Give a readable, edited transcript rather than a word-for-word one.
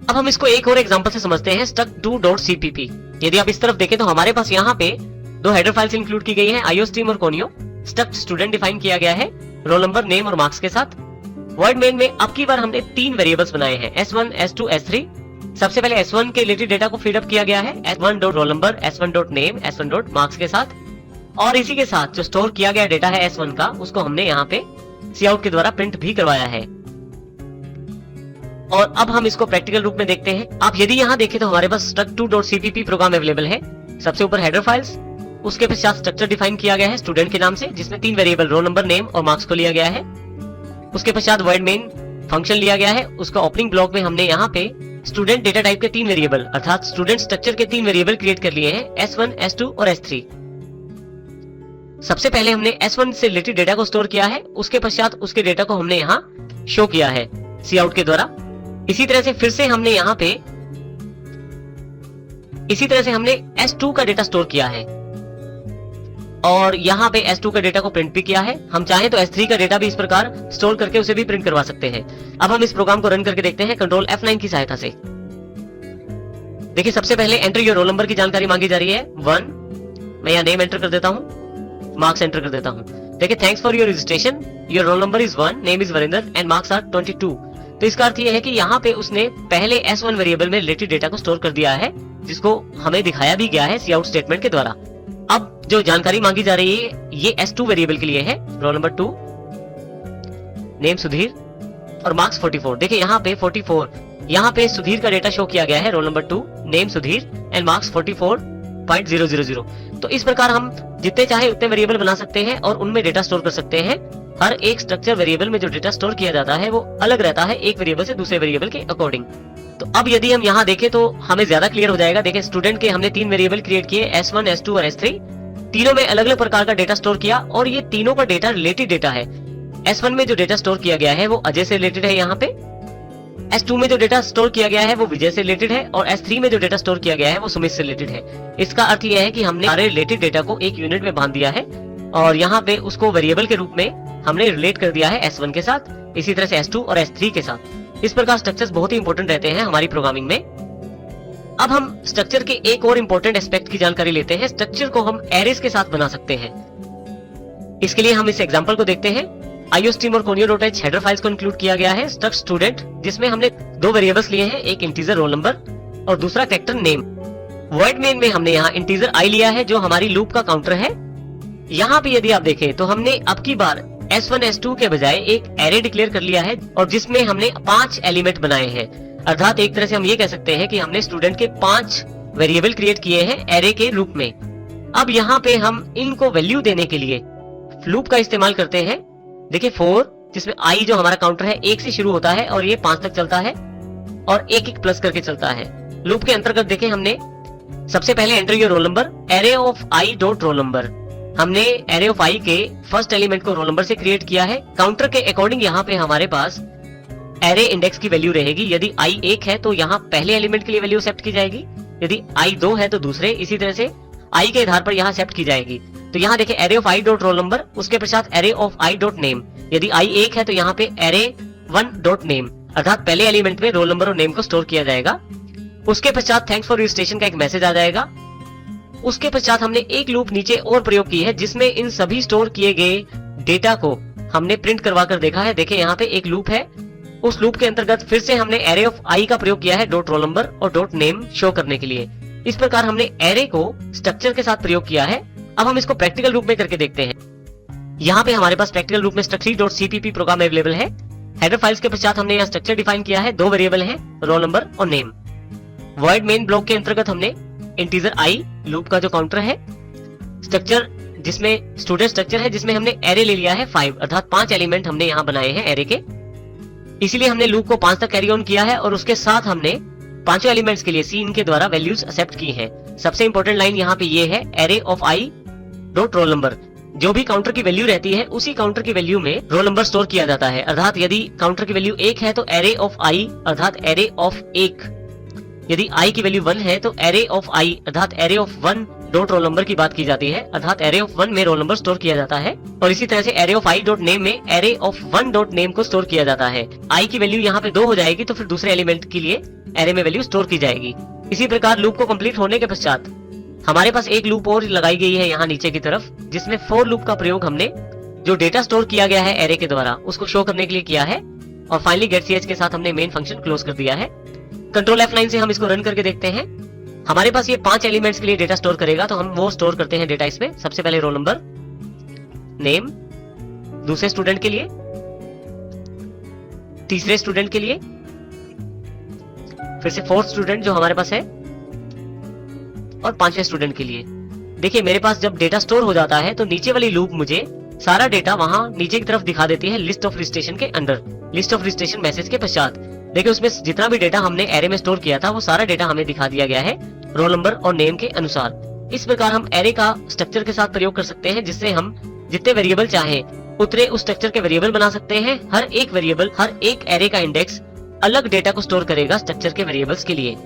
अब हम इसको एक और एग्जांपल से समझते हैं, struct2.cpp। यदि आप इस तरफ देखें तो हमारे पास यहाँ पे दो हेडर फाइल्स इंक्लूड की गई है, iostream और conio। struct स्टूडेंट डिफाइन किया गया है रोल नंबर, नेम और मार्क्स के साथ। वर्ड मेन में अब की बार हमने 3 वेरिएबल्स बनाए हैं, s1, s2, s3। सबसे पहले s1 के रिलेटेड डेटा को फीड अप किया गया है s1.roll number, s1.name, s1.marks के साथ, और इसी के साथ जो स्टोर किया गया डेटा है s1 का, उसको हमने यहाँ पे काउट के द्वारा प्रिंट भी करवाया है। और अब हम इसको प्रैक्टिकल रूप में देखते हैं। आप यदि यहाँ देखें तो हमारे पास struct2.cpp प्रोग्राम अवेलेबल है। सबसे ऊपर हेडर फाइल्स, उसके पश्चात स्ट्रक्चर डिफाइन किया गया है स्टूडेंट के नाम से, जिसमें 3 वेरिएबल रोल नंबर, नेम और मार्क्स को लिया गया है। उसके पश्चात वर्ड मेन फंक्शन लिया गया है, उसका ओपनिंग ब्लॉक में हमने यहाँ पे स्टूडेंट डेटा टाइप के 3 वेरिएबल अर्थात स्टूडेंट स्ट्रक्चर के 3 वेरिएबल क्रिएट कर लिए हैं, s1, s2 और s3। सबसे पहले हमने s1 से रिलेटेड डेटा को स्टोर किया है, उसके पश्चात उसके डेटा को हमने यहाँ शो किया है काउट के द्वारा। इसी तरह से फिर से हमने यहाँ पे हमने s2 का डेटा स्टोर किया है और यहाँ पे s2 का डेटा को प्रिंट भी किया है। हम चाहें तो s3 का डेटा भी इस प्रकार स्टोर करके उसे भी प्रिंट करवा सकते हैं। अब हम इस प्रोग्राम को रन करके देखते हैं कंट्रोल F9 की सहायता से। देखिए, सबसे पहले एंटर योर रोल नंबर की जानकारी मांगी जा रही है 1। मैं यहाँ नेम एंटर कर देता हूँ, मार्क्स एंटर कर देता हूँ। देखिए, thanks for your registration, your roll number is 1, name is Varinder and marks are 22। तो इसका अर्थ यह है कि यहाँ पे उसने पहले s1 वेरिएबल में रिलेटेड डेटा को स्टोर कर दिया है, जिसको हमें दिखाया भी गया है काउट स्टेटमेंट के द्वारा। अब जो जानकारी मांगी जा रही है ये s2 वेरिएबल के लिए है, रोल नंबर 2, नेम सुधीर और मार्क्स 44। देखिए यहाँ पे 44, यहाँ पे सुधीर का डेटा शो किया गया है, roll number 2, name Sudhir and marks 44.000। तो इस प्रकार हम जितने चाहे उतने वेरिएबल बना सकते हैं और उनमें डेटा स्टोर कर सकते हैं। हर एक स्ट्रक्चर वेरिएबल में जो डेटा स्टोर किया जाता है वो अलग रहता है एक वेरिएबल से दूसरे वेरिएबल के अकॉर्डिंग। तो अब यदि हम यहाँ देखें तो हमें ज्यादा क्लियर हो जाएगा। देखिए, स्टूडेंट के हमने 3 वेरिएबल क्रिएट किए, s1, s2 और s3। तीनों में अलग अलग प्रकार का डेटा स्टोर किया और ये तीनों का डेटा रिलेटेड डेटा है। s1 में जो डेटा स्टोर किया गया है वो अजय से रिलेटेड है यहाँ पे, s2 में जो डेटा स्टोर किया गया है वो विजय से रिलेटेड है और s3 में जो डेटा स्टोर किया गया है वो सुमित से रिलेटेड है। इसका अर्थ यह है कि हमने सारे रिलेटेड डेटा को एक यूनिट में बांध दिया है और यहाँ पे उसको वेरिएबल के रूप में हमने रिलेट कर दिया है s1 के साथ, इसी तरह से s2 और s3 के साथ। इस प्रकार स्ट्रक्चर्स बहुत ही इंपॉर्टेंट रहते हैं हमारी प्रोग्रामिंग में। अब हम स्ट्रक्चर के एक और इंपॉर्टेंट एस्पेक्ट की जानकारी लेते हैं। स्ट्रक्चर को हम एरेज के साथ बना सकते हैं। इसके लिए हम इस एग्जांपल को देखते हैं। iostream और conio.h हेडर फाइल्स को इंक्लूड किया गया है struct स्टूडेंट, जिसमें हमने 2 वेरिएबल्स लिए हैं, एक इंटीजर रोल नंबर और दूसरा कैरेक्टर नेम। वर्ड मेन में हमने यहाँ इंटीजर i लिया है जो हमारी लूप का काउंटर है। यहाँ पे यदि आप देखें तो हमने अब की बार s1, s2 के बजाय एक एरे डिक्लेयर कर लिया है और जिसमें हमने 5 एलिमेंट बनाए हैं। अर्थात एक तरह से हम ये कह सकते हैं कि हमने स्टूडेंट के 5 वेरिएबल क्रिएट किए हैं एरे के रूप में। अब यहाँ पे हम इनको वैल्यू देने के लिए लूप का इस्तेमाल करते हैं। देखिए 4, जिसमें i जो हमारा काउंटर है 1 से शुरू होता है और ये 5 तक चलता है और 1 प्लस करके चलता है। लूप के अंतर्गत देखें हमने सबसे पहले enter your roll number, array of i dot roll number. हमने एरे ऑफ i के फर्स्ट एलिमेंट को रोल नंबर से क्रिएट किया है। काउंटर के अकॉर्डिंग यहाँ पे हमारे पास एरे इंडेक्स की वैल्यू रहेगी। यदि i 1 है तो यहाँ पहले एलिमेंट के लिए वैल्यू एक्सेप्ट की जाएगी, यदि i 2 है तो दूसरे, इसी तरह से i के आधार पर यहाँ एक्सेप्ट की जाएगी। तो यहाँ देखें array of i dot roll number, उसके पश्चात array of i dot name. यदि i 1 है तो यहाँ पे एरे 1 डॉट नेम, अर्थात पहले एलिमेंट में रोल नंबर और नेम को स्टोर किया जाएगा। उसके पश्चात थैंक्स फॉर रजिस्ट्रेशन का एक मैसेज आ जाएगा। उसके पश्चात हमने एक लूप नीचे और प्रयोग की है जिसमें इन सभी स्टोर किए गए डेटा को हमने प्रिंट करवा कर देखा है। देखें यहाँ पे एक लूप है, उस लूप के अंतर्गत फिर से हमने एरे ऑफ i का प्रयोग किया है डॉट रोल नंबर और डॉट नेम शो करने के लिए। इस प्रकार हमने एरे को स्ट्रक्चर के साथ प्रयोग किया है। अब हम इसको प्रैक्टिकल रूप में करके देखते हैं। यहाँ पे हमारे पास प्रैक्टिकल रूप में struct3.cpp प्रोग्राम अवेलेबल है। हेडर फाइल्स के पश्चात हमने यहाँ स्ट्रक्चर डिफाइन किया है, 2 वेरिएबल हैं, रोल नंबर और नेम। वर्ड मेन ब्लॉक के अंतर्गत हमने इंटीजर i लूप का जो काउंटर है, स्ट्रक्चर जिसमें स्टूडेंट स्ट्रक्चर है जिसमें हमने एरे ले लिया है 5, अर्थात 5 एलिमेंट हमने यहाँ बनाए हैं एरे के, इसीलिए हमने लूप को 5 तक कैरी ऑन किया है और उसके साथ हमने 5 एलिमेंट्स के लिए सीन के द्वारा वैल्यूज एक्सेप्ट की हैं। सबसे इंपॉर्टेंट लाइन यहाँ पे ये है, array of i dot roll number. जो भी काउंटर की वैल्यू रहती है उसी काउंटर की वैल्यू में रोल नंबर स्टोर किया जाता है। अर्थात यदि काउंटर की वैल्यू 1 है तो एरे ऑफ i अर्थात एरे ऑफ 1, यदि i की वैल्यू 1 है तो एरे ऑफ i अर्थात array of 1 dot roll number की बात की जाती है, अर्थात एरे ऑफ 1 में रोल नंबर स्टोर किया जाता है। और इसी तरह से array of i dot name में एरे ऑफ 1 डॉट नेम को स्टोर किया जाता है। i की वैल्यू यहाँ पे 2 हो जाएगी तो फिर दूसरे एलिमेंट के लिए एरे में वैल्यू स्टोर की जाएगी। इसी प्रकार लूप को कंप्लीट होने के पश्चात हमारे पास एक लूप और लगाई गई है यहाँ नीचे की तरफ, जिसमें फॉर लूप का प्रयोग हमने जो डेटा स्टोर किया गया है एरे के द्वारा उसको शो करने के लिए किया है। और फाइनली गेट ch के साथ हमने मेन फंक्शन क्लोज कर दिया है। कंट्रोल F9 से हम इसको रन करके देखते हैं। हमारे पास ये 5 एलिमेंट्स के लिए डेटा स्टोर करेगा, तो हम वो स्टोर करते हैं डेटा इसमें। सबसे पहले रोल नंबर, नेम, दूसरे स्टूडेंट के लिए, तीसरे स्टूडेंट के लिए, फिर से फोर्थ स्टूडेंट जो हमारे पास है, और 5वें स्टूडेंट के लिए। देखिए मेरे पास जब डेटा स्टोर हो जाता है तो नीचे वाली लूप मुझे सारा डेटा वहां नीचे की तरफ दिखा देती है लिस्ट ऑफ रजिस्ट्रेशन के अंदर, लिस्ट ऑफ रजिस्ट्रेशन मैसेज के पश्चात। देखिए उसमें जितना भी डेटा हमने एरे में स्टोर किया था वो सारा डेटा हमें दिखा दिया गया है रोल नंबर और नेम के अनुसार। इस प्रकार हम एरे का स्ट्रक्चर के साथ प्रयोग कर सकते हैं, जिससे हम जितने वेरिएबल चाहें उतने उस स्ट्रक्चर के वेरिएबल बना सकते हैं। हर एक वेरिएबल, हर एक एरे का इंडेक्स अलग डेटा को स्टोर करेगा स्ट्रक्चर के वेरिएबल्स के लिए।